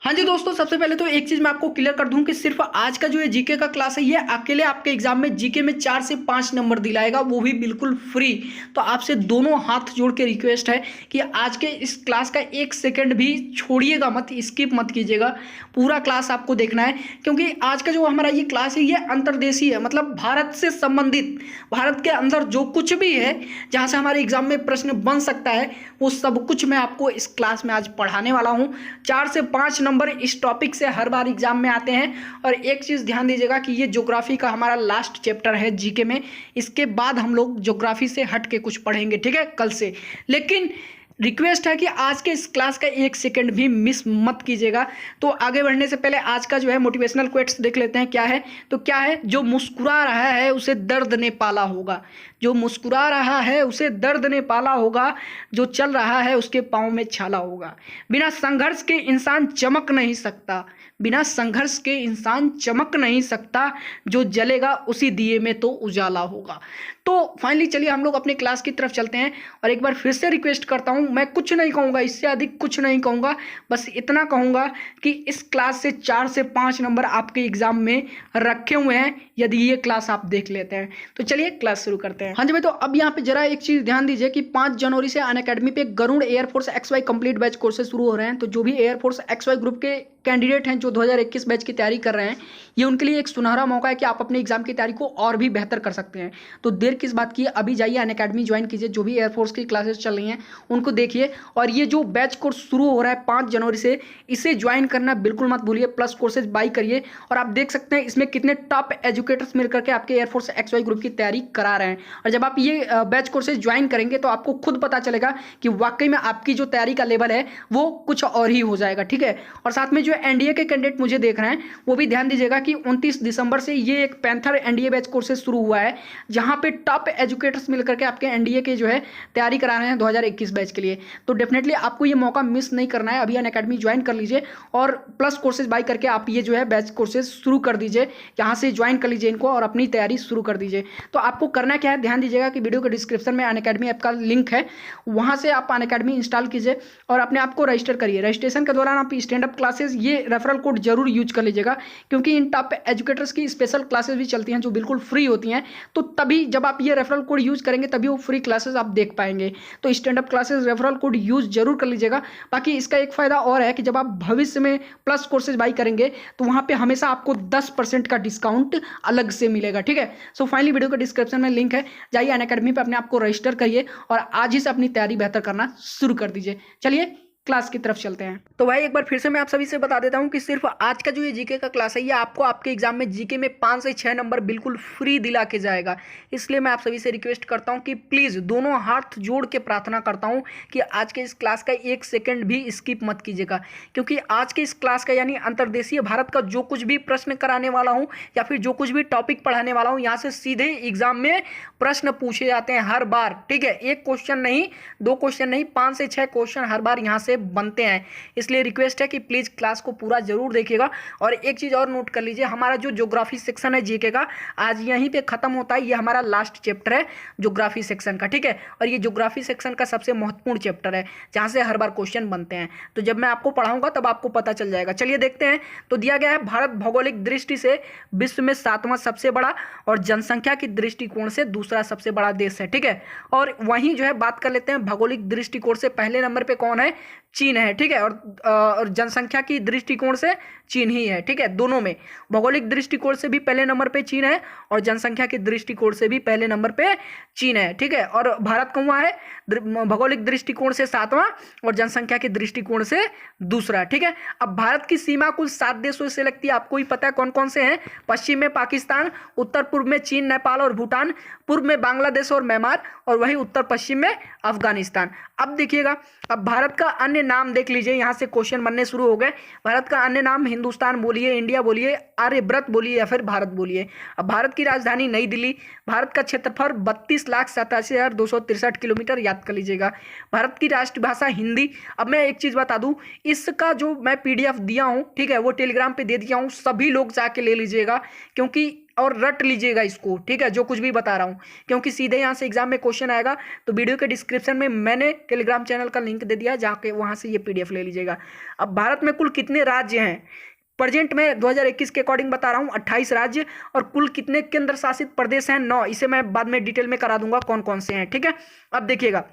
हाँ जी दोस्तों, सबसे पहले तो एक चीज मैं आपको क्लियर कर दूं कि सिर्फ आज का जो है जीके का क्लास है ये अकेले आपके एग्जाम में जीके में 4 से 5 नंबर दिलाएगा, वो भी बिल्कुल फ्री। तो आपसे दोनों हाथ जोड़ के रिक्वेस्ट है कि आज के इस क्लास का एक सेकंड भी छोड़िएगा मत, स्किप मत कीजिएगा। पूरा क्लास आपको देखना है क्योंकि आज का जो हमारा ये क्लास है ये अंतर्देशीय है, मतलब भारत से संबंधित, भारत के अंदर जो कुछ भी है जहाँ से हमारे एग्जाम में प्रश्न बन सकता है वो सब कुछ मैं आपको इस क्लास में आज पढ़ाने वाला हूँ। 4 से 5 नंबर इस टॉपिक से हर बार एग्जाम में आते हैं। और एक चीज़ ध्यान दीजिएगा कि ये ज्योग्राफी का हमारा लास्ट चैप्टर है जीके में, इसके बाद हम लोग ज्योग्राफी से हट के कुछ पढ़ेंगे, ठीक है, कल से। लेकिन रिक्वेस्ट है कि आज के इस क्लास का एक सेकंड भी मिस मत कीजिएगा। तो आगे बढ़ने से पहले आज का जो है मोटिवेशनल क्वेट्स देख लेते हैं क्या है। तो क्या है, जो मुस्कुरा रहा है उसे दर्द ने पाला होगा, जो मुस्कुरा रहा है उसे दर्द ने पाला होगा, जो चल रहा है उसके पाँव में छाला होगा। बिना संघर्ष के इंसान चमक नहीं सकता, बिना संघर्ष के इंसान चमक नहीं सकता, जो जलेगा उसी दिए में तो उजाला होगा। तो फाइनली चलिए हम लोग अपने क्लास की तरफ चलते हैं। और एक बार फिर से रिक्वेस्ट करता हूं, मैं कुछ नहीं कहूंगा, इससे अधिक कुछ नहीं कहूंगा, बस इतना कहूंगा कि इस क्लास से 4 से 5 नंबर आपके एग्जाम में रखे हुए हैं यदि ये क्लास आप देख लेते हैं। तो चलिए क्लास शुरू करते हैं। हाँ जी भाई, तो अब यहाँ पे जरा एक चीज ध्यान दीजिए कि 5 जनवरी से अनअकैडमी पे Garud air force XY complete batch courses शुरू हो रहे हैं। तो जो भी एयरफोर्स XY ग्रुप के कैंडिडेट हैं जो 2021 बैच की तैयारी कर रहे हैं, ये उनके लिए एक सुनहरा मौका है कि आप अपने एग्जाम की तैयारी को और भी बेहतर कर सकते हैं। तो देर किस बात की, अभी जाइए अनअकैडमी ज्वाइन कीजिए। जो भी एयरफोर्स की क्लासेस चल रही हैं उनको देखिए। और ये जो बैच कोर्स शुरू हो रहा है 5 जनवरी से, इसे ज्वाइन करना बिल्कुल मत भूलिए। प्लस कोर्सेज बाई करिए। और आप देख सकते हैं इसमें कितने टॉप एजुकेटर्स मिलकर के आपके एयरफोर्स XY ग्रुप की तैयारी करा रहे हैं। और जब आप ये बैच कोर्सेज ज्वाइन करेंगे तो आपको खुद पता चलेगा कि वाकई में आपकी जो तैयारी का लेवल है वो कुछ और ही हो जाएगा, ठीक है। और साथ में जो एनडीए के कैंडिडेट मुझे देख रहे हैं वो भी ध्यान दीजिएगा कि 29 दिसंबर से ये एक पैंथर एनडीए बैच कोर्सेज शुरू हुआ है, जहां पे टॉप एजुकेटर्स मिलकर के आपके एनडीए के जो है तैयारी करा रहे हैं 2021 बैच के लिए। तो डेफिनेटली आपको ये मौका मिस नहीं करना है। अभी अनअकैडमी ज्वाइन कर लीजिए और प्लस कोर्सेज बाई करके आप ये जो है बैच कोर्सेज शुरू कर दीजिए। यहाँ से ज्वाइन कर लीजिए इनको और अपनी तैयारी शुरू कर दीजिए। तो आपको करना क्या है, ध्यान दीजिएगा कि वीडियो के डिस्क्रिप्शन में अनअकैडमी ऐप का लिंक है, वहाँ से आप अनअकैडमी इंस्टॉल कीजिए और अपने आप को रजिस्टर करिए। रजिस्ट्रेशन के दौरान आप स्टैंड अप क्लासेज ये रेफरल कोड जरूर यूज कर लीजिएगा, क्योंकि इन टॉप एजुकेटर्स की स्पेशल क्लासेस भी चलती हैं जो बिल्कुल फ्री होती हैं। तो तभी जब आप ये रेफरल कोड यूज करेंगे तभी वो फ्री क्लासेस आप देख पाएंगे। तो stand up classes referral code use जरूर कर लीजिएगा। बाकी इसका एक फायदा और है कि जब आप भविष्य में प्लस कोर्सेज बाई करेंगे तो वहाँ पे हमेशा आपको 10% का डिस्काउंट अलग से मिलेगा, ठीक है। सो फाइनली वीडियो के डिस्क्रिप्शन में लिंक है, जाइए अनअकैडमी पे अपने आप को रजिस्टर करिए और आज ही से अपनी तैयारी बेहतर करना शुरू कर दीजिए। चलिए क्लास की तरफ चलते हैं। तो भाई एक बार फिर से मैं आप सभी से बता देता हूं कि सिर्फ आज का जो ये जीके का क्लास है ये आपको आपके एग्जाम में जीके में 5 से 6 नंबर बिल्कुल फ्री दिला के जाएगा। इसलिए मैं आप सभी से रिक्वेस्ट करता हूं कि प्लीज़ दोनों हाथ जोड़ के प्रार्थना करता हूं कि आज के इस क्लास का एक सेकंड भी स्किप मत कीजिएगा, क्योंकि आज के इस क्लास का यानी अंतर्देशीय भारत का जो कुछ भी प्रश्न कराने वाला हूँ या फिर जो कुछ भी टॉपिक पढ़ाने वाला हूँ, यहाँ से सीधे एग्जाम में प्रश्न पूछे जाते हैं हर बार, ठीक है। एक क्वेश्चन नहीं, 2 क्वेश्चन नहीं, 5 से 6 क्वेश्चन हर बार यहाँ से बनते हैं। इसलिए रिक्वेस्ट है कि प्लीज क्लास को पूरा जरूर देखिएगा। और एक चीज और नोट कर लीजिए, हमारा जो ज्योग्राफी सेक्शन है जीके का आज यहीं पे खत्म होता है। ये हमारा लास्ट चैप्टर है ज्योग्राफी सेक्शन का, ठीक है। और ये ज्योग्राफी सेक्शन का सबसे महत्वपूर्ण चैप्टर है जहां से हर बार क्वेश्चन बनते हैं। तो जब मैं आपको पढ़ाऊंगा तब आपको पता चल जाएगा। चलिए देखते हैं। तो दिया गया है भारत भौगोलिक दृष्टि से विश्व में 7वां सबसे बड़ा और जनसंख्या की दृष्टिकोण से दूसरा सबसे बड़ा देश है, ठीक है। और वहीं जो है बात कर लेते हैं भौगोलिक दृष्टिकोण से पहले नंबर पे कौन है, चीन है, ठीक है। और जनसंख्या की दृष्टिकोण से चीन ही है, ठीक है। दोनों में भौगोलिक दृष्टिकोण से भी पहले नंबर पे चीन है और जनसंख्या की दृष्टिकोण से भी पहले नंबर पे चीन है, ठीक है। और भारत कहाँ है, भौगोलिक दृष्टिकोण से 7वां और जनसंख्या के दृष्टिकोण से दूसरा, ठीक है। अब भारत की सीमा कुल 7 देशों से लगती है, आपको ही पता है कौन कौन से हैं। पश्चिम में पाकिस्तान, उत्तर पूर्व में चीन, नेपाल और भूटान, पूर्व में बांग्लादेश और म्यांमार और वही उत्तर पश्चिम में अफगानिस्तान। अब देखिएगा, अब भारत का अन्य नाम देख लीजिए, यहाँ से क्वेश्चन बनने शुरू हो गए। भारत का अन्य नाम हिंदुस्तान बोलिए, इंडिया बोलिए, आर्यव्रत बोलिए या फिर भारत बोलिए। अब भारत की राजधानी नई दिल्ली, भारत का क्षेत्रफल 32,87,263 किलोमीटर, याद कर लीजिएगा। भारत की राष्ट्रभाषा हिंदी। अब मैं एक चीज बता दूं, इसका जो मैं PDF दिया हूं, ठीक है, वो टेलीग्राम पे दे दिया हूं, सभी लोग जाके ले लीजिएगा, क्योंकि और रट लीजिएगा इसको, ठीक है, जो कुछ भी बता रहा हूँ, क्योंकि सीधे यहाँ से एग्जाम में क्वेश्चन आएगा। तो वीडियो के डिस्क्रिप्शन में मैंने टेलीग्राम चैनल का लिंक दे दिया, जाके वहाँ से ये PDF ले लीजिएगा। अब भारत में कुल कितने राज्य हैं? प्रेजेंट में 2021 के अकॉर्डिंग बता रहा हूँ 28 राज्य, और कुल कितने केंद्र शासित प्रदेश हैं? 9। इसे मैं बाद में डिटेल में करा दूंगा कौन कौन से हैं, ठीक है। अब देखिएगा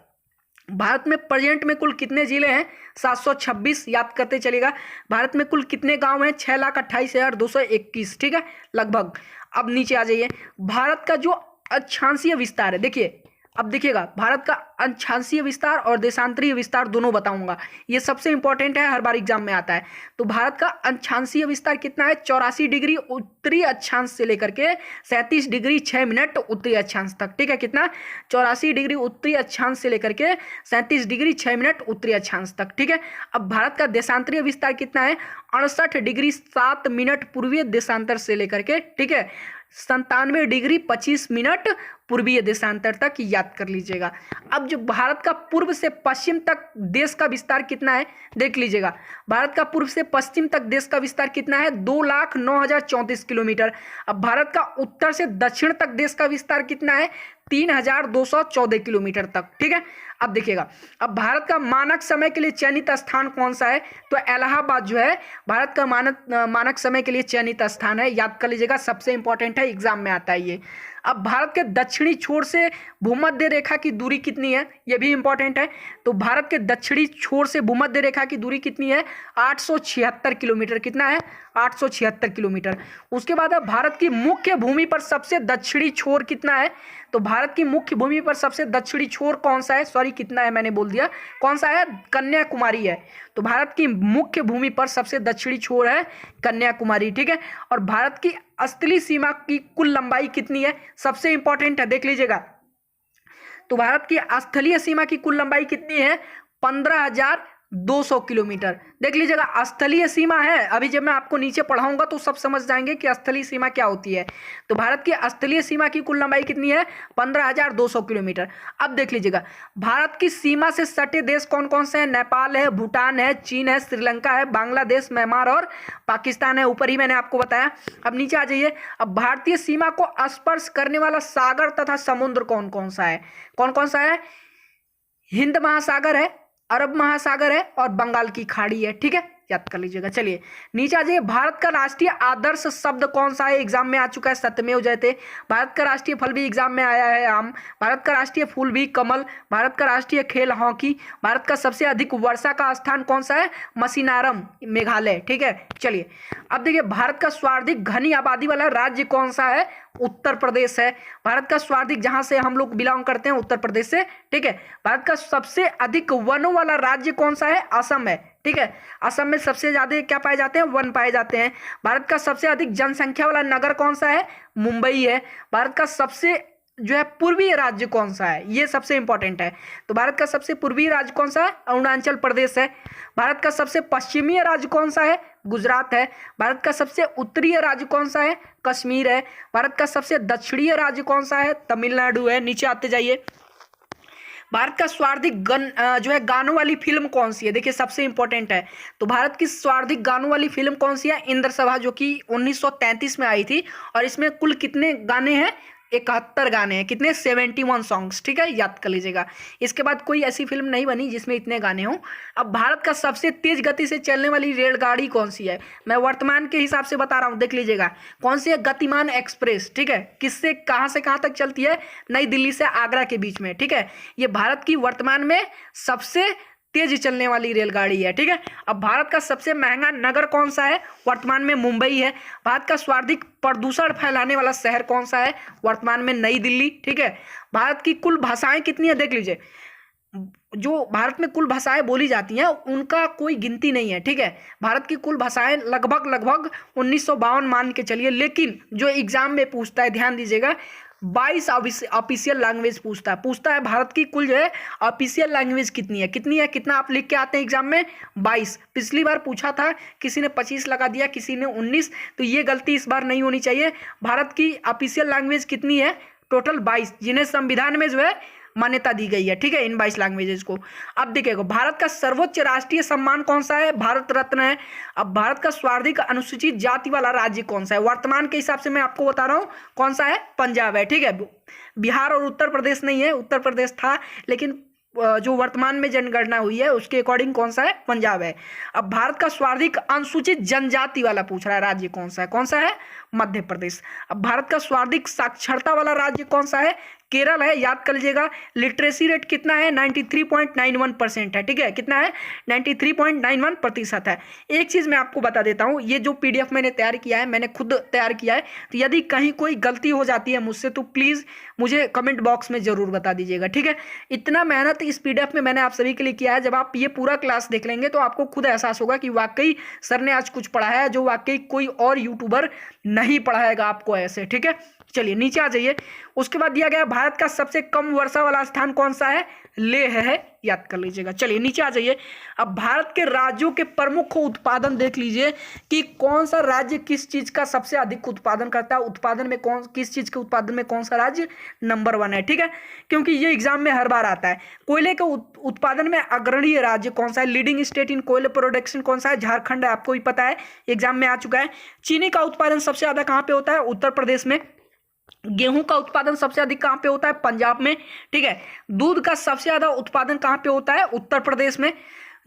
भारत में प्रेजेंट में कुल कितने जिले हैं? 726, याद करते चलेगा। भारत में कुल कितने गांव हैं? 6,28,221, ठीक है, लगभग। अब नीचे आ जाइए, भारत का जो अक्षांशीय विस्तार है, देखिए, अब देखिएगा भारत का अक्षांशीय विस्तार और देशांतरीय विस्तार दोनों बताऊंगा, ये सबसे इंपॉर्टेंट है, हर बार एग्जाम में आता है। तो भारत का अक्षांशीय विस्तार कितना है? 84 डिग्री उत्तरी अक्षांश से लेकर के 37 डिग्री 6 मिनट उत्तरी अक्षांश तक, ठीक है। कितना? 84 डिग्री उत्तरी अक्षांश से लेकर के 37 डिग्री 6 मिनट उत्तरी अक्षांश तक, ठीक है। अब भारत का देशांतरीय विस्तार कितना है? 68 डिग्री 7 मिनट पूर्वीय देशांतर से लेकर के, ठीक है, 97 डिग्री 25 मिनट पूर्वीय देशांतर तक, याद कर लीजिएगा। अब जो भारत का पूर्व से पश्चिम तक देश का विस्तार कितना है, देख लीजिएगा। भारत का पूर्व से पश्चिम तक देश का विस्तार कितना है? 2,09,034 किलोमीटर। अब भारत का उत्तर से दक्षिण तक देश का विस्तार कितना है? 3,214 किलोमीटर तक, ठीक है। अब देखिएगा, अब भारत का मानक समय के लिए चयनित स्थान कौन सा है? तो इलाहाबाद जो है भारत का मानक समय के लिए चयनित स्थान है, याद कर लीजिएगा, सबसे इंपॉर्टेंट है, एग्जाम में आता है ये। अब भारत के दक्षिणी छोर से भूमध्य रेखा की दूरी कितनी है? ये भी इंपॉर्टेंट है। तो भारत के दक्षिणी छोर से भूमध्य रेखा की दूरी कितनी है? 876 किलोमीटर। कितना है? 876 किलोमीटर। उसके बाद अब भारत की मुख्य भूमि पर सबसे दक्षिणी छोर कितना है? तो भारत की मुख्य भूमि पर सबसे दक्षिणी छोर कौन सा है? सॉरी, कितना है मैंने बोल दिया, कौन सा है? कन्याकुमारी है। तो भारत की मुख्य भूमि पर सबसे दक्षिणी छोर है कन्याकुमारी, ठीक है। और भारत की स्थलीय सीमा की कुल लंबाई कितनी है? सबसे इंपॉर्टेंट है, देख लीजिएगा। तो भारत की स्थलीय सीमा की कुल लंबाई कितनी है? 15,200 किलोमीटर। देख लीजिएगा, स्थलीय सीमा है। अभी जब मैं आपको नीचे पढ़ाऊंगा तो सब समझ जाएंगे कि स्थलीय सीमा क्या होती है। तो भारत की स्थलीय सीमा की कुल लंबाई कितनी है? 15,200 किलोमीटर। अब देख लीजिएगा, भारत की सीमा से सटे देश कौन कौन से हैं? नेपाल है, भूटान है, चीन है, श्रीलंका है, बांग्लादेश, म्यांमार और पाकिस्तान है। ऊपर ही मैंने आपको बताया। अब नीचे आ जाइए। अब भारतीय सीमा को स्पर्श करने वाला सागर तथा समुद्र कौन कौन सा है? कौन कौन सा है? हिंद महासागर है, अरब महासागर है और बंगाल की खाड़ी है, ठीक है, याद कर लीजिएगा। चलिए नीचे आ जाइए। भारत का राष्ट्रीय आदर्श शब्द कौन सा है? एग्जाम में आ चुका है, सत्यमेव जयते। भारत का राष्ट्रीय फल भी एग्जाम में आया है, आम। भारत का राष्ट्रीय फूल भी कमल। भारत का राष्ट्रीय खेल हॉकी। भारत का सबसे अधिक वर्षा का स्थान कौन सा है? मसीनारम, मेघालय, ठीक है। चलिए अब देखिए, भारत का सर्वाधिक घनी आबादी वाला राज्य कौन सा है? उत्तर प्रदेश है। भारत का सर्वाधिक, जहां से हम लोग बिलोंग करते हैं, उत्तर प्रदेश से, ठीक है। भारत का सबसे अधिक वनों वाला राज्य कौन सा है? असम है, ठीक है। असम में सबसे ज्यादा क्या पाए जाते हैं? वन पाए जाते हैं। भारत का सबसे अधिक जनसंख्या वाला नगर कौन सा है? मुंबई है। भारत का सबसे जो है पूर्वीय राज्य कौन सा है? ये सबसे इंपॉर्टेंट है। तो भारत का सबसे पूर्वीय राज्य कौन सा है? अरुणाचल प्रदेश है। भारत का सबसे पश्चिमी राज्य कौन सा है? गुजरात है। भारत का सबसे उत्तरीय राज्य कौन सा है? कश्मीर है। भारत का सबसे दक्षिणीय राज्य कौन सा है? तमिलनाडु है। नीचे आते जाइए। भारत का सर्वाधिक जो है गानों वाली फिल्म कौन सी है? देखिए सबसे इंपॉर्टेंट है। तो भारत की सर्वाधिक गानों वाली फिल्म कौन सी है? इंद्र सभा, जो कि 1933 में आई थी। और इसमें कुल कितने गाने हैं? 71 गाने हैं। कितने? 71 सॉन्ग्स, ठीक है, याद कर लीजिएगा। इसके बाद कोई ऐसी फिल्म नहीं बनी जिसमें इतने गाने हों। अब भारत का सबसे तेज गति से चलने वाली रेलगाड़ी कौन सी है? मैं वर्तमान के हिसाब से बता रहा हूँ, देख लीजिएगा। कौन सी है? गतिमान एक्सप्रेस, ठीक है। किससे कहाँ से कहाँ तक चलती है? नई दिल्ली से आगरा के बीच में, ठीक है। ये भारत की वर्तमान में सबसे तेज चलने वाली रेलगाड़ी है, ठीक है। अब भारत का सबसे महंगा नगर कौन सा है? वर्तमान में मुंबई है। भारत का सर्वाधिक प्रदूषण फैलाने वाला शहर कौन सा है? वर्तमान में नई दिल्ली, ठीक है। भारत की कुल भाषाएं कितनी है? देख लीजिए, जो भारत में कुल भाषाएं बोली जाती हैं उनका कोई गिनती नहीं है, ठीक है। भारत की कुल भाषाएं लगभग 1952 मान के चलिए। लेकिन जो एग्जाम में पूछता है, ध्यान दीजिएगा, 22 ऑफिशियल लैंग्वेज पूछता है भारत की कुल जो है ऑफिशियल लैंग्वेज कितनी है? कितना आप लिख के आते हैं एग्जाम में? 22। पिछली बार पूछा था, किसी ने 25 लगा दिया, किसी ने 19। तो ये गलती इस बार नहीं होनी चाहिए। भारत की ऑफिशियल लैंग्वेज कितनी है? टोटल 22, जिन्हें संविधान में जो है मान्यता दी गई है, ठीक है, इन 22 लैंग्वेजेस को। अब देखिएगा भारत का सर्वोच्च राष्ट्रीय सम्मान कौन सा है, भारत रत्न है। अब भारत का सर्वाधिक अनुसूचित जाति वाला राज्य कौन सा है, वर्तमान के हिसाब से मैं आपको बता रहा हूं कौन सा है, पंजाब है, ठीक है। बिहार और उत्तर प्रदेश नहीं है, उत्तर प्रदेश था लेकिन जो वर्तमान में जनगणना हुई है उसके अकॉर्डिंग कौन सा है, पंजाब है। अब भारत का सर्वाधिक अनुसूचित जनजाति वाला पूछ रहा है राज्य कौन सा है, मध्य प्रदेश। अब भारत का सर्वाधिक साक्षरता वाला राज्य कौन सा है, केरल है, याद कर लीजिएगा। लिटरेसी रेट कितना है, 93.91% है, ठीक है, कितना है, 93.91% है। एक चीज़ मैं आपको बता देता हूँ, ये जो PDF मैंने तैयार किया है, मैंने खुद तैयार किया है, तो यदि कहीं कोई गलती हो जाती है मुझसे तो प्लीज़ मुझे कमेंट बॉक्स में ज़रूर बता दीजिएगा, ठीक है। इतना मेहनत इस PDF में मैंने आप सभी के लिए किया है, जब आप ये पूरा क्लास देख लेंगे तो आपको खुद एहसास होगा कि वाकई सर ने आज कुछ पढ़ाया है जो वाकई कोई और यूट्यूबर नहीं पढ़ाएगा आपको ऐसे, ठीक है। चलिए नीचे आ जाइए। उसके बाद दिया गया भारत का सबसे कम वर्षा वाला स्थान कौन सा है, लेह है, याद कर लीजिएगा। चलिए नीचे आ जाइए। अब भारत के राज्यों के प्रमुख उत्पादन देख लीजिए कि कौन सा राज्य किस चीज का सबसे अधिक उत्पादन करता है, उत्पादन में किस चीज के उत्पादन में कौन सा राज्य नंबर 1 है, ठीक है, क्योंकि ये एग्जाम में हर बार आता है। कोयले के उत्पादन में अग्रणी राज्य कौन सा है, लीडिंग स्टेट इन कोयले प्रोडक्शन कौन सा है, झारखंड है, आपको भी पता है, एग्जाम में आ चुका है। चीनी का उत्पादन सबसे ज्यादा कहाँ पे होता है, उत्तर प्रदेश में। गेहूं का उत्पादन सबसे अधिक कहां पे होता है, पंजाब में, ठीक है। दूध का सबसे ज्यादा उत्पादन कहां पे होता है, उत्तर प्रदेश में।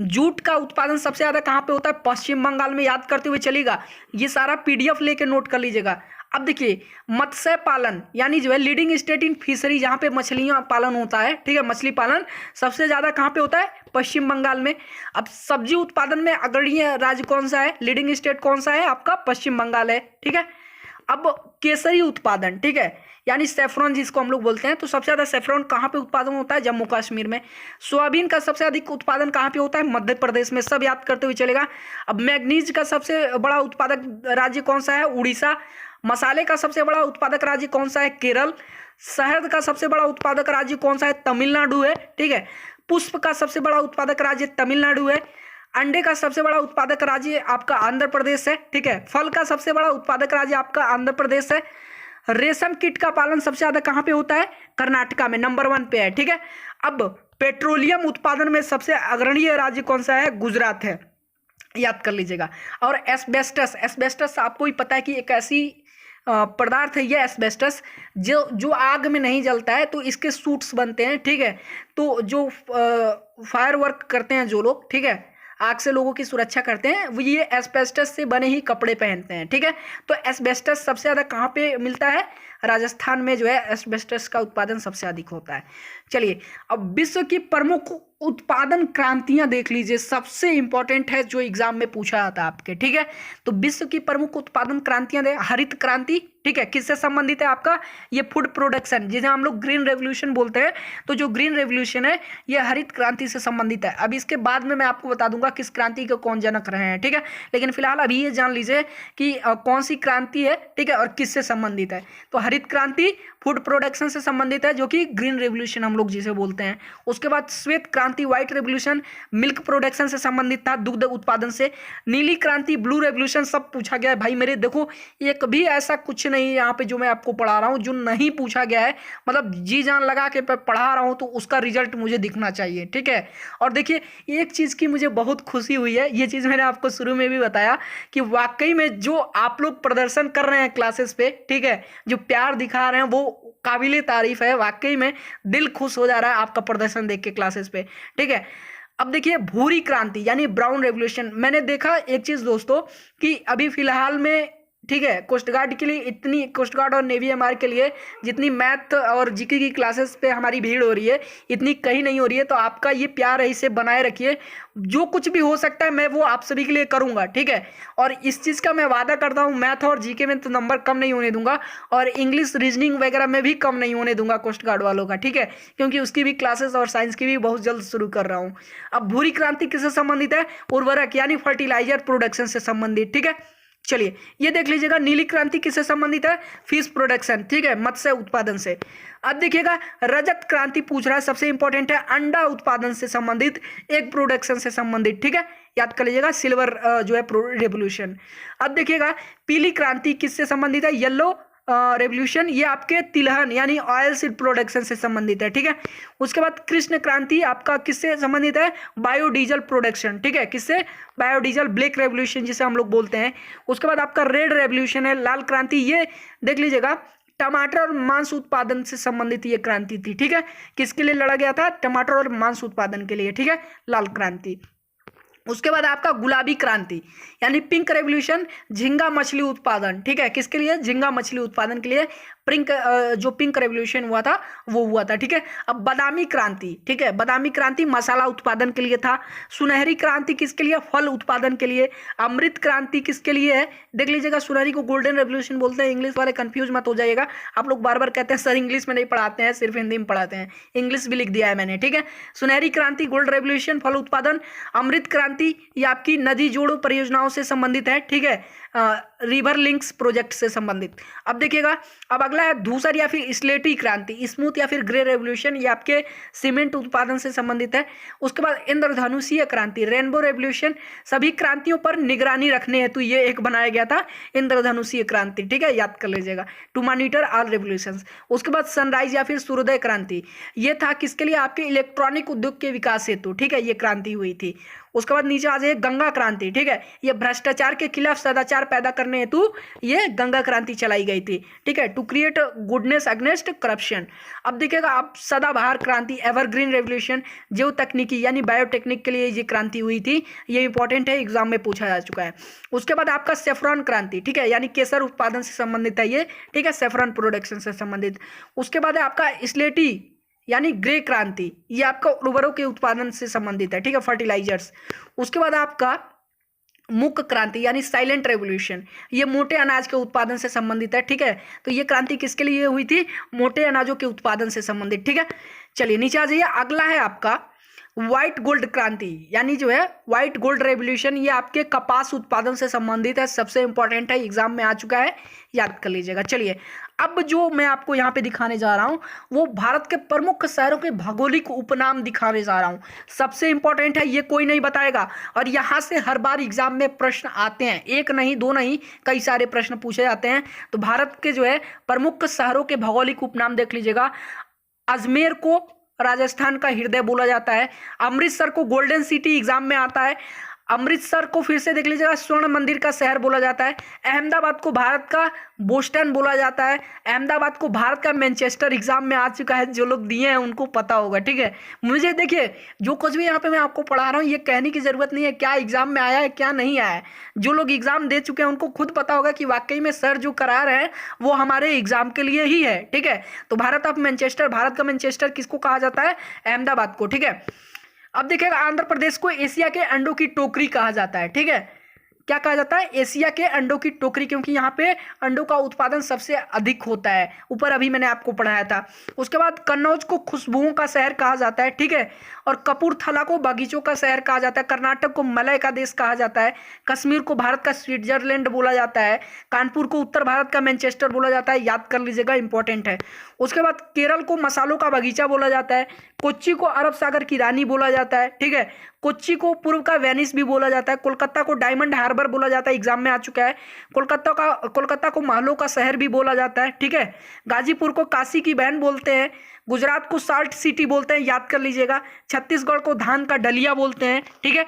जूट का उत्पादन सबसे ज्यादा कहां पे होता है, पश्चिम बंगाल में, याद करते हुए चलेगा। ये सारा PDF लेके नोट कर लीजिएगा। अब देखिए मत्स्य पालन यानी जो है लीडिंग स्टेट इन फिशरी, जहां पे मछलियां पालन होता है, ठीक है, मछली पालन सबसे ज्यादा कहां पे होता है, पश्चिम बंगाल में। अब सब्जी उत्पादन में अग्रणी राज्य कौन सा है, लीडिंग स्टेट कौन सा है आपका, पश्चिम बंगाल है, ठीक है। अब केसरी उत्पादन, ठीक है, यानी सेफ्रॉन जिसको हम लोग बोलते हैं, तो सबसे ज्यादा सेफ्रॉन कहाँ पे उत्पादन होता है, जम्मू कश्मीर में। सोयाबीन का सबसे अधिक उत्पादन कहाँ पे होता है, मध्य प्रदेश में, सब याद करते हुए चलेगा। अब मैग्नीज का सबसे बड़ा उत्पादक राज्य कौन सा है, उड़ीसा। मसाले का सबसे बड़ा उत्पादक राज्य कौन सा है, केरल। शहद का सबसे बड़ा उत्पादक राज्य कौन सा है, तमिलनाडु है, ठीक है। पुष्प का सबसे बड़ा उत्पादक राज्य तमिलनाडु है। अंडे का सबसे बड़ा उत्पादक राज्य आपका आंध्र प्रदेश है, ठीक है। फल का सबसे बड़ा उत्पादक राज्य आपका आंध्र प्रदेश है। रेशम कीट का पालन सबसे ज्यादा कहां पे होता है, कर्नाटका में, नंबर 1 पे है, ठीक है। अब पेट्रोलियम उत्पादन में सबसे अग्रणी राज्य कौन सा है, गुजरात है, याद कर लीजिएगा। और एस्बेस्टस आपको भी पता है कि एक ऐसी पदार्थ है ये एस्बेस्टस जो आग में नहीं जलता है, तो इसके सूट्स बनते हैं, ठीक है। तो जो फायर वर्क करते हैं जो लोग, ठीक है, आग से लोगों की सुरक्षा करते हैं, वो ये एस्बेस्टस से बने ही कपड़े पहनते हैं, ठीक है। तो एस्बेस्टस सबसे ज़्यादा कहाँ पे मिलता है, राजस्थान में जो है एस्बेस्टस का उत्पादन सबसे अधिक होता है। चलिए अब विश्व की प्रमुख उत्पादन क्रांतियां देख लीजिए, सबसे इंपॉर्टेंट है जो एग्जाम में पूछा जाता है आपके, ठीक है। तो विश्व की प्रमुख उत्पादन क्रांतियां दे, हरित क्रांति, ठीक है, किससे संबंधित है आपका, ये फूड प्रोडक्शन, जिसे हम लोग ग्रीन रेवोल्यूशन बोलते हैं। तो जो ग्रीन रेवोल्यूशन है ये हरित क्रांति से संबंधित है। अब इसके बाद में मैं आपको बता दूंगा किस क्रांति के कौन जनक रहे हैं, ठीक है। लेकिन फिलहाल अभी ये जान लीजिए कि कौन सी क्रांति है, ठीक है, और किससे संबंधित है। तो हरित क्रांति फूड प्रोडक्शन से संबंधित है, जो कि ग्रीन रेवोल्यूशन हम लोग जिसे बोलते हैं। उसके बाद श्वेत क्रांति व्हाइट रेवोल्यूशन मिल्क प्रोडक्शन से संबंधित था, दुग्ध उत्पादन से। नीली क्रांति ब्लू रेवोल्यूशन, सब पूछा गया है भाई मेरे, देखो एक भी ऐसा कुछ नहीं यहाँ पे जो मैं आपको पढ़ा रहा हूँ जो नहीं पूछा गया है, मतलब जी जान लगा के पढ़ा रहा हूँ तो उसका रिजल्ट मुझे दिखना चाहिए, ठीक है। और देखिए एक चीज़ की मुझे बहुत खुशी हुई है, ये चीज़ मैंने आपको शुरू में भी बताया कि वाकई में जो आप लोग प्रदर्शन कर रहे हैं क्लासेस पे, ठीक है, जो प्यार दिखा रहे हैं वो काबिले तारीफ है। वाकई में दिल खुश हो जा रहा है आपका प्रदर्शन देख के क्लासेस पे, ठीक है। अब देखिए भूरी क्रांति यानी ब्राउन रेवोल्यूशन, मैंने देखा एक चीज़ दोस्तों कि अभी फिलहाल में, ठीक है, कोस्ट गार्ड के लिए इतनी, कोस्ट गार्ड और नेवी एमआर के लिए जितनी मैथ और जीके की क्लासेस पे हमारी भीड़ हो रही है इतनी कहीं नहीं हो रही है। तो आपका ये प्यार है, इसे बनाए रखिए, जो कुछ भी हो सकता है मैं वो आप सभी के लिए करूंगा, ठीक है। और इस चीज़ का मैं वादा करता हूँ, मैथ और जीके में तो नंबर कम नहीं होने दूंगा, और इंग्लिश रीजनिंग वगैरह में भी कम नहीं होने दूंगा कोस्ट गार्ड वालों का, ठीक है, क्योंकि उसकी भी क्लासेस और साइंस की भी बहुत जल्द शुरू कर रहा हूँ। अब भूरी क्रांति किससे संबंधित है, उर्वरक यानी फर्टिलाइजर प्रोडक्शन से संबंधित, ठीक है। चलिए ये देख लीजिएगा, नीली क्रांति किससे संबंधित है, फिश प्रोडक्शन, ठीक है, मत्स्य उत्पादन से। अब देखिएगा रजत क्रांति पूछ रहा है, सबसे इंपॉर्टेंट है, अंडा उत्पादन से संबंधित, एग प्रोडक्शन से संबंधित, ठीक है, याद कर लीजिएगा, सिल्वर जो है रेवोल्यूशन। अब देखिएगा पीली क्रांति किससे संबंधित है, येलो रेवोल्यूशन ये आपके तिलहन यानी ऑयल सीड प्रोडक्शन से संबंधित है, ठीक है। उसके बाद कृष्ण क्रांति आपका किससे संबंधित है, बायोडीजल प्रोडक्शन, ठीक है, किससे, बायोडीजल, ब्लैक रेवोल्यूशन जिसे हम लोग बोलते हैं। उसके बाद आपका रेड रेवोल्यूशन है, लाल क्रांति, ये देख लीजिएगा टमाटर और मांस उत्पादन से संबंधित ये क्रांति थी, ठीक है। किसके लिए लड़ा गया था, टमाटर और मांस उत्पादन के लिए, ठीक है, लाल क्रांति। उसके बाद आपका गुलाबी क्रांति यानी पिंक रेवोल्यूशन, झींगा मछली उत्पादन, ठीक है, किसके लिए, झींगा मछली उत्पादन के लिए जो पिंक रेवोल्यूशन हुआ था वो हुआ था, ठीक है। अब बादामी क्रांति, ठीक है, बादामी क्रांति मसाला उत्पादन के लिए था। सुनहरी क्रांति किसके लिए, फल उत्पादन के लिए। अमृत क्रांति किसके लिए है, देख लीजिएगा, सुनहरी को गोल्डन रेवोल्यूशन बोलते हैं, इंग्लिश वाले कंफ्यूज मत हो जाइएगा, आप लोग बार बार कहते हैं सर इंग्लिश में नहीं पढ़ाते हैं, सिर्फ हिंदी में पढ़ाते हैं, इंग्लिश भी लिख दिया है मैंने, ठीक है। सुनहरी क्रांति गोल्ड रेवोल्यूशन, फल उत्पादन। अमृत क्रांति ये आपकी नदी जोड़ो परियोजनाओं से संबंधित है, ठीक है, रिवर लिंक्स प्रोजेक्ट से संबंधित। अब देखिएगा, अब अगला है धूसर या फिर स्लेटी क्रांति, स्मूथ या फिर ग्रे रेवोल्यूशन, ये आपके सीमेंट उत्पादन से संबंधित है। उसके बाद इंद्रधनुषीय क्रांति, रेनबो रेवोल्यूशन, सभी क्रांतियों पर निगरानी रखने हेतु ये एक बनाया गया था इंद्रधनुषीय क्रांति, ठीक है, याद कर लीजिएगा, टू मॉनिटर ऑल रेवोल्यूशंस। उसके बाद सनराइज या फिर सूर्योदय क्रांति, ये था किसके लिए, आपके इलेक्ट्रॉनिक उद्योग के विकास हेतु, ठीक है, ये क्रांति हुई थी। उसके बाद नीचे आ जाए गंगा क्रांति, ठीक है, ये भ्रष्टाचार के खिलाफ सदाचार पैदा करने हेतु ये गंगा क्रांति चलाई गई थी, ठीक है, to create goodness against corruption. अब देखिएगा आप सदाबहार क्रांति, एवरग्रीन रेवोल्यूशन, जीव तकनीकी यानी बायोटेक्निक के लिए ये क्रांति हुई थी, ये इंपॉर्टेंट है, एग्जाम में पूछा जा चुका है। उसके बाद आपका सेफ्रॉन क्रांति, ठीक है, यानी केसर उत्पादन से संबंधित है ये, ठीक है, सेफ्रॉन प्रोडक्शन से संबंधित। उसके बाद है आपका स्लेटी यानी ग्रे क्रांति, ये आपका उर्वरकों के उत्पादन से संबंधित है, ठीक है, फर्टिलाइजर्स। उसके बाद आपका मूक क्रांति यानी साइलेंट रेवोल्यूशन, ये मोटे अनाज के उत्पादन से संबंधित है, ठीक है। तो ये क्रांति किसके लिए हुई थी, मोटे अनाजों के उत्पादन से संबंधित, ठीक है। चलिए नीचे आ जाइए, अगला है आपका व्हाइट गोल्ड क्रांति यानी जो है व्हाइट गोल्ड रेवोल्यूशन, ये आपके कपास उत्पादन से संबंधित है, सबसे इंपॉर्टेंट है, एग्जाम में आ चुका है, याद कर लीजिएगा। चलिए अब जो मैं आपको यहाँ पे दिखाने जा रहा हूँ वो भारत के प्रमुख शहरों के भौगोलिक उपनाम दिखाने जा रहा हूँ, सबसे इंपॉर्टेंट है, ये कोई नहीं बताएगा और यहाँ से हर बार एग्जाम में प्रश्न आते हैं, एक नहीं दो नहीं कई सारे प्रश्न पूछे जाते हैं। तो भारत के जो है प्रमुख शहरों के भौगोलिक उपनाम देख लीजिएगा, अजमेर को राजस्थान का हृदय बोला जाता है, अमृतसर को गोल्डन सिटी एग्जाम में आता है, अमृतसर को फिर से देख लीजिएगा स्वर्ण मंदिर का शहर बोला जाता है, अहमदाबाद को भारत का बोस्टन बोला जाता है, अहमदाबाद को भारत का मैनचेस्टर एग्जाम में आ चुका है, जो लोग दिए हैं उनको पता होगा, ठीक है। मुझे देखिए जो कुछ भी यहाँ पे मैं आपको पढ़ा रहा हूँ ये कहने की जरूरत नहीं है क्या एग्जाम में आया है क्या नहीं आया है, जो लोग एग्जाम दे चुके हैं उनको खुद पता होगा कि वाकई में सर जो करा रहे हैं वो हमारे एग्जाम के लिए ही है, ठीक है। तो भारत ऑफ मैनचेस्टर, भारत का मैनचेस्टर किसको कहा जाता है, अहमदाबाद को, ठीक है। अब देखिएगा आंध्र प्रदेश को एशिया के अंडों की टोकरी कहा जाता है, ठीक है, क्या कहा जाता है, एशिया के अंडों की टोकरी, क्योंकि यहाँ पे अंडों का उत्पादन सबसे अधिक होता है, ऊपर अभी मैंने आपको पढ़ाया था। उसके बाद कन्नौज को खुशबुओं का शहर कहा जाता है, ठीक है, और कपूरथला को बगीचों का शहर कहा जाता है, कर्नाटक को मलय का देश कहा जाता है, कश्मीर को भारत का स्विट्जरलैंड बोला जाता है, कानपुर को उत्तर भारत का मैनचेस्टर बोला जाता है, याद कर लीजिएगा इंपॉर्टेंट है। उसके बाद केरल को मसालों का बगीचा बोला जाता है, कोच्चि को अरब सागर की रानी बोला जाता है, ठीक है, कोच्चि को पूर्व का वेनिस भी बोला जाता है, कोलकाता को डायमंड हार्बर बोला जाता है, एग्जाम में आ चुका है, कोलकाता को महलों का शहर भी बोला जाता है, ठीक है, गाजीपुर को काशी की बहन बोलते हैं, गुजरात को साल्ट सिटी बोलते हैं, याद कर लीजिएगा, छत्तीसगढ़ को धान का डलिया बोलते हैं, ठीक है,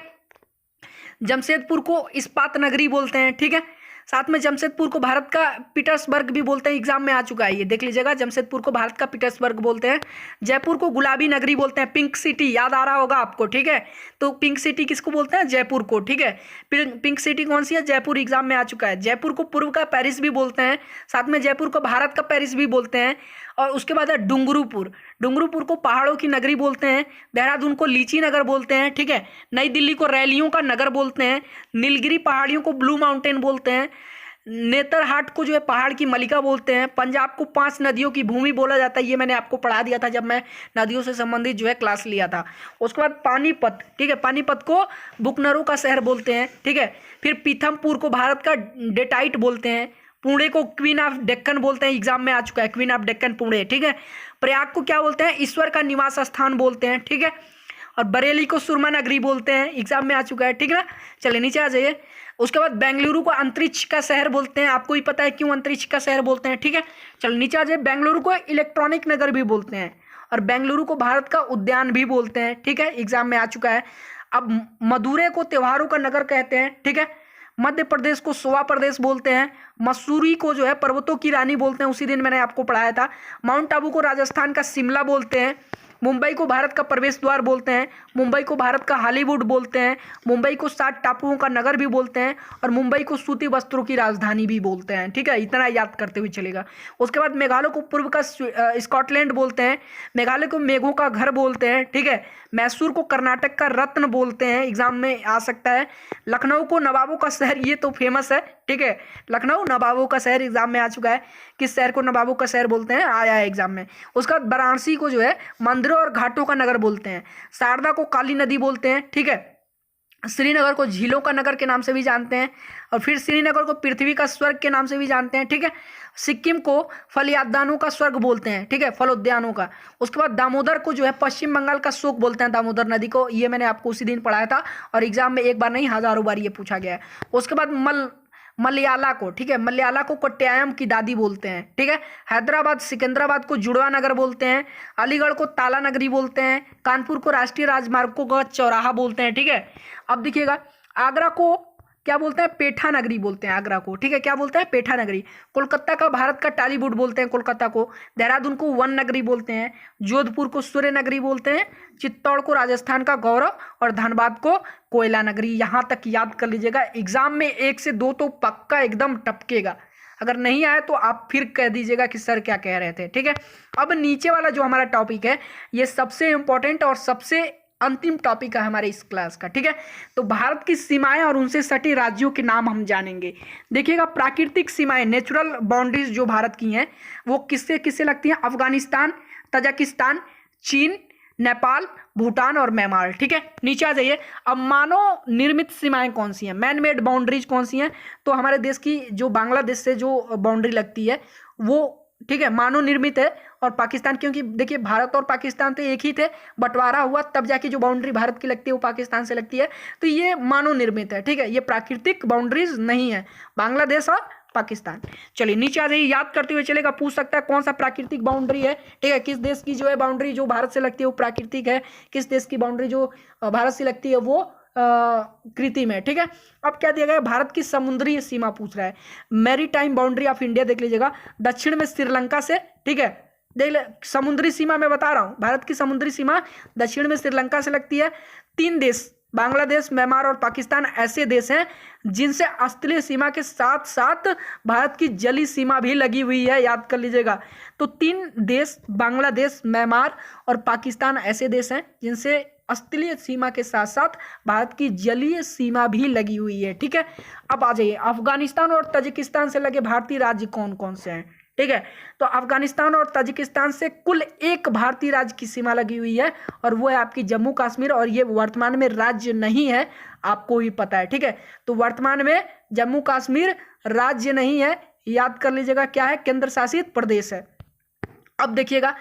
जमशेदपुर को इस्पात नगरी बोलते हैं, ठीक है, साथ में जमशेदपुर को भारत का पीटर्सबर्ग भी बोलते हैं, एग्जाम में आ चुका है, ये देख लीजिएगा, जमशेदपुर को भारत का पीटर्सबर्ग बोलते हैं, जयपुर को गुलाबी नगरी बोलते हैं, पिंक सिटी याद आ रहा होगा आपको, ठीक है। तो पिंक सिटी किसको बोलते हैं, जयपुर को, ठीक है, पिंक सिटी कौन सी है, जयपुर, एग्जाम में आ चुका है। जयपुर को पूर्व का पेरिस भी बोलते हैं, साथ में जयपुर को भारत का पेरिस भी बोलते हैं। और उसके बाद है डुंगरूपुर को पहाड़ों की नगरी बोलते हैं, देहरादून को लीची नगर बोलते हैं, ठीक है, नई दिल्ली को रैलियों का नगर बोलते हैं, नीलगिरी पहाड़ियों को ब्लू माउंटेन बोलते हैं, नेतरहाट को जो है पहाड़ की मलिका बोलते हैं, पंजाब को 5 नदियों की भूमि बोला जाता है, ये मैंने आपको पढ़ा दिया था जब मैं नदियों से संबंधित जो है क्लास लिया था। उसके बाद पानीपत, ठीक है, पानीपत को बुकनरों का शहर बोलते हैं, ठीक है, फिर पीथमपुर को भारत का डेटाइट बोलते हैं, पुणे को क्वीन ऑफ डेक्कन बोलते हैं, एग्जाम में आ चुका है, क्वीन ऑफ डेक्कन पुणे, ठीक है, प्रयाग को क्या बोलते हैं, ईश्वर का निवास स्थान बोलते हैं, ठीक है, और बरेली को सुरमा नगरी बोलते हैं, एग्जाम में आ चुका है, ठीक है ना। चलिए नीचे आ जाइए, उसके बाद बेंगलुरु को अंतरिक्ष का शहर बोलते हैं, आपको ही पता है क्यों अंतरिक्ष का शहर बोलते हैं, ठीक है। चलो नीचे आ जाए, बेंगलुरु को इलेक्ट्रॉनिक नगर भी बोलते हैं और बेंगलुरु को भारत का उद्यान भी बोलते हैं, ठीक है, एग्जाम में आ चुका है। अब मदुरै को त्योहारों का नगर कहते हैं, ठीक है। मध्य प्रदेश को सोवा प्रदेश बोलते हैं। मसूरी को जो है पर्वतों की रानी बोलते हैं, उसी दिन मैंने आपको पढ़ाया था। माउंट आबू को राजस्थान का शिमला बोलते हैं। मुंबई को भारत का प्रवेश द्वार बोलते हैं। मुंबई को भारत का हॉलीवुड बोलते हैं। मुंबई को 7 टापुओं का नगर भी बोलते हैं और मुंबई को सूती वस्त्रों की राजधानी भी बोलते हैं, ठीक है। इतना याद करते हुए चलेगा। उसके बाद मेघालय को पूर्व का स्कॉटलैंड बोलते हैं। मेघालय को मेघों का घर बोलते हैं, ठीक है। मैसूर को कर्नाटक का रत्न बोलते हैं, एग्जाम में आ सकता है। लखनऊ को नवाबों का शहर, ये तो फेमस है, ठीक है। लखनऊ नवाबों का शहर एग्जाम में आ चुका है। किस शहर को नवाबों का शहर बोलते हैं, आया है एग्जाम में। उसके बाद वाराणसी को जो है मंदिरों और घाटों का नगर बोलते हैं। शारदा को काली नदी बोलते हैं, ठीक है। श्रीनगर को झीलों का नगर के नाम से भी जानते हैं और फिर श्रीनगर को पृथ्वी का स्वर्ग के नाम से भी जानते हैं, ठीक है। सिक्किम को फलोद्यानों का स्वर्ग बोलते हैं, ठीक है, फलोद्यानों का। उसके बाद दामोदर को जो है पश्चिम बंगाल का शोक बोलते हैं, दामोदर नदी को। ये मैंने आपको उसी दिन पढ़ाया था और एग्जाम में एक बार नहीं हजारों बार ये पूछा गया है। उसके बाद मलयाला को, ठीक है, मलयाला को कोट्टायम की दादी बोलते हैं, ठीक है। हैदराबाद सिकंदराबाद को जुड़वा नगर बोलते हैं। अलीगढ़ को ताला नगरी बोलते हैं। कानपुर को राष्ट्रीय राजमार्गों का चौराहा बोलते हैं, ठीक है। अब देखिएगा, आगरा को क्या बोलते हैं, पेठा नगरी बोलते हैं आगरा को, ठीक है। क्या बोलते हैं, पेठा नगरी। कोलकाता का भारत का टॉलीवुड बोलते हैं कोलकाता को। देहरादून को वन नगरी बोलते हैं। जोधपुर को सूर्य नगरी बोलते हैं। चित्तौड़ को राजस्थान का गौरव और धनबाद को कोयला नगरी। यहाँ तक याद कर लीजिएगा, एग्जाम में 1 से 2 तो पक्का एकदम टपकेगा। अगर नहीं आया तो आप फिर कह दीजिएगा कि सर क्या कह रहे थे, ठीक है। अब नीचे वाला जो हमारा टॉपिक है, ये सबसे इंपॉर्टेंट और सबसे अंतिम टॉपिक है हमारे इस क्लास का, ठीक है। तो भारत की सीमाएं और उनसे सटे राज्यों के नाम हम जानेंगे। देखिएगा, प्राकृतिक सीमाएं, नेचुरल बाउंड्रीज जो भारत की हैं, वो किससे किससे लगती हैं, अफगानिस्तान, तजाकिस्तान, चीन, नेपाल, भूटान और म्यांमार, ठीक है। नीचे आ जाइए। अब मानव निर्मित सीमाएं कौन सी हैं, मैन मेड बाउंड्रीज कौन सी हैं, तो हमारे देश की जो बांग्लादेश से जो बाउंड्री लगती है वो, ठीक है, मानव निर्मित है। और पाकिस्तान, क्योंकि देखिए भारत और पाकिस्तान तो एक ही थे, बंटवारा हुआ तब जाके जो बाउंड्री भारत की लगती है वो पाकिस्तान से लगती है, तो ये मानव निर्मित है, ठीक है। ये प्राकृतिक बाउंड्रीज नहीं है, बांग्लादेश और पाकिस्तान। चलिए नीचे आ जाइए, याद करते हुए चलेगा। पूछ सकता है कौन सा प्राकृतिक बाउंड्री है, ठीक है, किस देश की जो है बाउंड्री जो भारत से लगती है वो प्राकृतिक है, किस देश की बाउंड्री जो भारत से लगती है वो कृत्रिम है, ठीक है। अब क्या दिया गया है, भारत की समुद्री सीमा पूछ रहा है। Maritime boundary of India देख लीजिएगा, दक्षिण में श्रीलंका से, ठीक है, देख ले, समुद्री सीमा मैं बता रहा हूं, भारत की समुद्री सीमा दक्षिण में श्रीलंका से लगती है। 3 देश, बांग्लादेश, म्यांमार और पाकिस्तान ऐसे देश हैं जिनसे स्थलीय सीमा के साथ साथ भारत की जलीय सीमा भी लगी हुई है, याद कर लीजिएगा। तो 3 देश, बांग्लादेश, म्यांमार और पाकिस्तान ऐसे देश हैं जिनसे स्थलीय सीमा के साथ साथ भारत की जलीय सीमा भी लगी हुई है, ठीक है। अब आ जाइए, अफगानिस्तान और तजिकिस्तान से लगे भारतीय राज्य कौन कौन से हैं, ठीक है। तो अफगानिस्तान और तजिकिस्तान से कुल 1 भारतीय राज्य की सीमा लगी हुई है और वो है आपकी जम्मू कश्मीर, और ये वर्तमान में राज्य नहीं है, आपको भी पता है, ठीक है। तो वर्तमान में जम्मू कश्मीर राज्य नहीं है, याद कर लीजिएगा, क्या है, केंद्र शासित प्रदेश है। अब देखिएगा,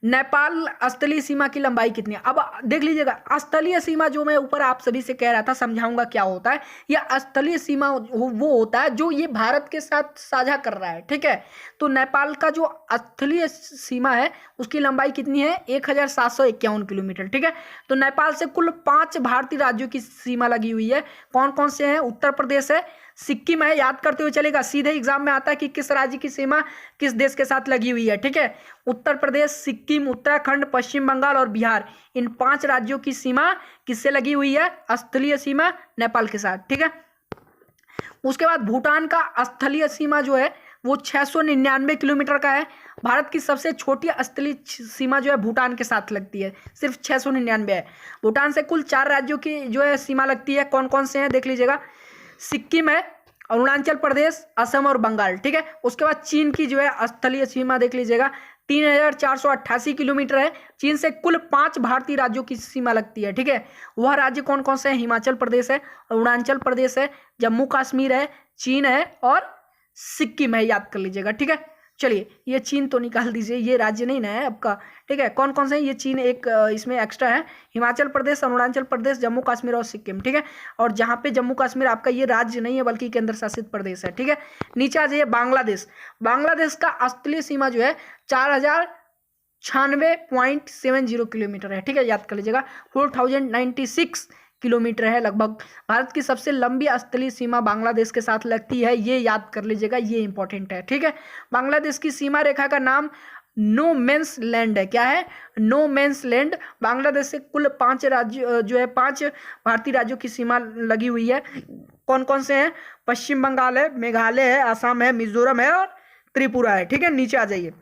नेपाल स्थलीय सीमा की लंबाई कितनी है। अब देख लीजिएगा, स्थलीय सीमा जो मैं ऊपर आप सभी से कह रहा था, समझाऊंगा क्या होता है। यह स्थलीय सीमा वो होता है जो ये भारत के साथ साझा कर रहा है, ठीक है। तो नेपाल का जो स्थलीय सीमा है उसकी लंबाई कितनी है, 1751 किलोमीटर, ठीक है। तो नेपाल से कुल 5 भारतीय राज्यों की सीमा लगी हुई है। कौन कौन से हैं, उत्तर प्रदेश है, सिक्किम है, याद करते हुए चलेगा, सीधे एग्जाम में आता है कि किस राज्य की सीमा किस देश के साथ लगी हुई है, ठीक है। उत्तर प्रदेश, सिक्किम, उत्तराखंड, पश्चिम बंगाल और बिहार, इन 5 राज्यों की सीमा किससे लगी हुई है, स्थलीय सीमा नेपाल के साथ, ठीक है। उसके बाद भूटान का स्थलीय सीमा जो है वो 699 किलोमीटर का है। भारत की सबसे छोटी स्थलीय सीमा जो है भूटान के साथ लगती है, सिर्फ 699 है। भूटान से कुल 4 राज्यों की जो है सीमा लगती है। कौन कौन से हैं देख लीजिएगा, सिक्किम है, अरुणाचल प्रदेश, असम और बंगाल, ठीक है। उसके बाद चीन की जो है स्थलीय सीमा देख लीजिएगा, 3488 किलोमीटर है। चीन से कुल 5 भारतीय राज्यों की सीमा लगती है, ठीक है। वह राज्य कौन कौन से हैं, हिमाचल प्रदेश है, अरुणाचल प्रदेश है, जम्मू कश्मीर है, चीन है और सिक्किम है, याद कर लीजिएगा, ठीक है। चलिए ये चीन तो निकाल दीजिए, ये राज्य नहीं ना है आपका, ठीक है। कौन कौन से हैं ये चीन एक इसमें एक्स्ट्रा है, हिमाचल प्रदेश, अरुणाचल प्रदेश, जम्मू कश्मीर और सिक्किम, ठीक है। और जहाँ पे जम्मू कश्मीर आपका ये राज्य नहीं है बल्कि केंद्र शासित प्रदेश है, ठीक है। नीचे आ जाइए बांग्लादेश। बांग्लादेश का असली सीमा जो है 4096.70 किलोमीटर है, ठीक है, याद कर लीजिएगा। 4096 किलोमीटर है लगभग। भारत की सबसे लंबी स्थलीय सीमा बांग्लादेश के साथ लगती है, ये याद कर लीजिएगा, ये इंपॉर्टेंट है, ठीक है। बांग्लादेश की सीमा रेखा का नाम नो मेंस लैंड है। क्या है? No mains land. बांग्लादेश से कुल 5 राज्य जो है 5 भारतीय राज्यों की सीमा लगी हुई है। कौन कौन से हैं? पश्चिम बंगाल है, मेघालय है, असम है, मिजोरम है और त्रिपुरा है, ठीक है। नीचे आ जाइए।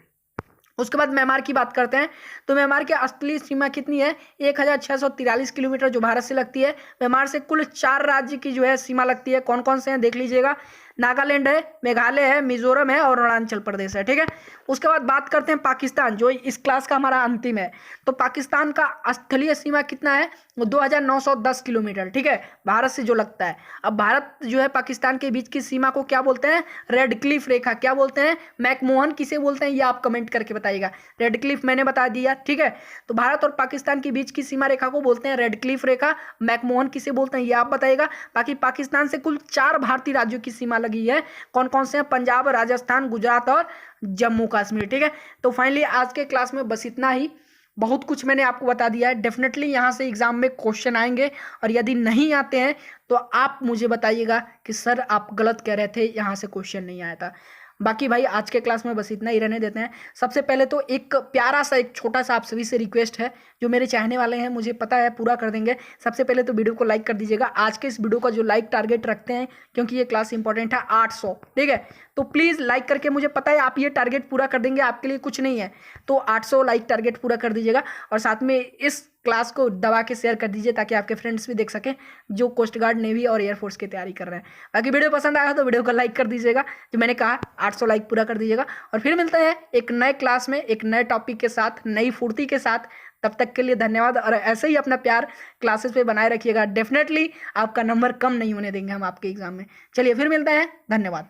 उसके बाद म्यांमार की बात करते हैं तो म्यांमार की असली सीमा कितनी है? 1643 किलोमीटर जो भारत से लगती है। म्यांमार से कुल 4 राज्य की जो है सीमा लगती है। कौन कौन से हैं देख लीजिएगा, नागालैंड है, मेघालय है, मिजोरम है और अरुणाचल प्रदेश है, ठीक है। उसके बाद बात करते हैं पाकिस्तान, जो इस क्लास का हमारा अंतिम है। तो पाकिस्तान का स्थलीय सीमा कितना है? 2910 किलोमीटर, ठीक है, भारत से जो लगता है। अब भारत जो है पाकिस्तान के बीच की सीमा को क्या बोलते हैं? रेड क्लिफ रेखा। क्या बोलते हैं? मैकमोहन किसे बोलते हैं? ये आप कमेंट करके बताइएगा। रेड क्लिफ मैंने बता दिया, ठीक है। तो भारत और पाकिस्तान के बीच की सीमा रेखा को बोलते हैं रेड क्लिफ रेखा। मैकमोहन किसे बोलते हैं ये आप बताइएगा। बाकी पाकिस्तान से कुल 4 भारतीय राज्यों की सीमा लगी है। कौन कौन से हैं? पंजाब, राजस्थान, गुजरात और जम्मू कश्मीर, ठीक है। तो फाइनली आज के क्लास में बस इतना ही। बहुत कुछ मैंने आपको बता दिया है। डेफिनेटली यहाँ से एग्जाम में क्वेश्चन आएंगे और यदि नहीं आते हैं तो आप मुझे बताइएगा कि सर आप गलत कह रहे थे, यहाँ से क्वेश्चन नहीं आया था। बाकी भाई आज के क्लास में बस इतना ही रहने देते हैं। सबसे पहले तो एक प्यारा सा एक छोटा सा आप सभी से रिक्वेस्ट है, जो मेरे चाहने वाले हैं मुझे पता है पूरा कर देंगे। सबसे पहले तो वीडियो को लाइक कर दीजिएगा। आज के इस वीडियो का जो लाइक टारगेट रखते हैं, क्योंकि ये क्लास इंपॉर्टेंट है, 800, ठीक है। तो प्लीज़ लाइक करके, मुझे पता है आप ये टारगेट पूरा कर देंगे, आपके लिए कुछ नहीं है। तो 800 लाइक टारगेट पूरा कर दीजिएगा और साथ में इस क्लास को दबा के शेयर कर दीजिए ताकि आपके फ्रेंड्स भी देख सकें जो कोस्ट गार्ड, नेवी और एयरफोर्स की तैयारी कर रहे हैं। बाकी वीडियो पसंद आया तो वीडियो को लाइक कर दीजिएगा, जो मैंने कहा 800 लाइक पूरा कर दीजिएगा। और फिर मिलते हैं एक नए क्लास में एक नए टॉपिक के साथ, नई फुर्ती के साथ। तब तक के लिए धन्यवाद और ऐसे ही अपना प्यार क्लासेस पे बनाए रखिएगा। डेफिनेटली आपका नंबर कम नहीं होने देंगे हम आपके एग्जाम में। चलिए फिर मिलते हैं, धन्यवाद।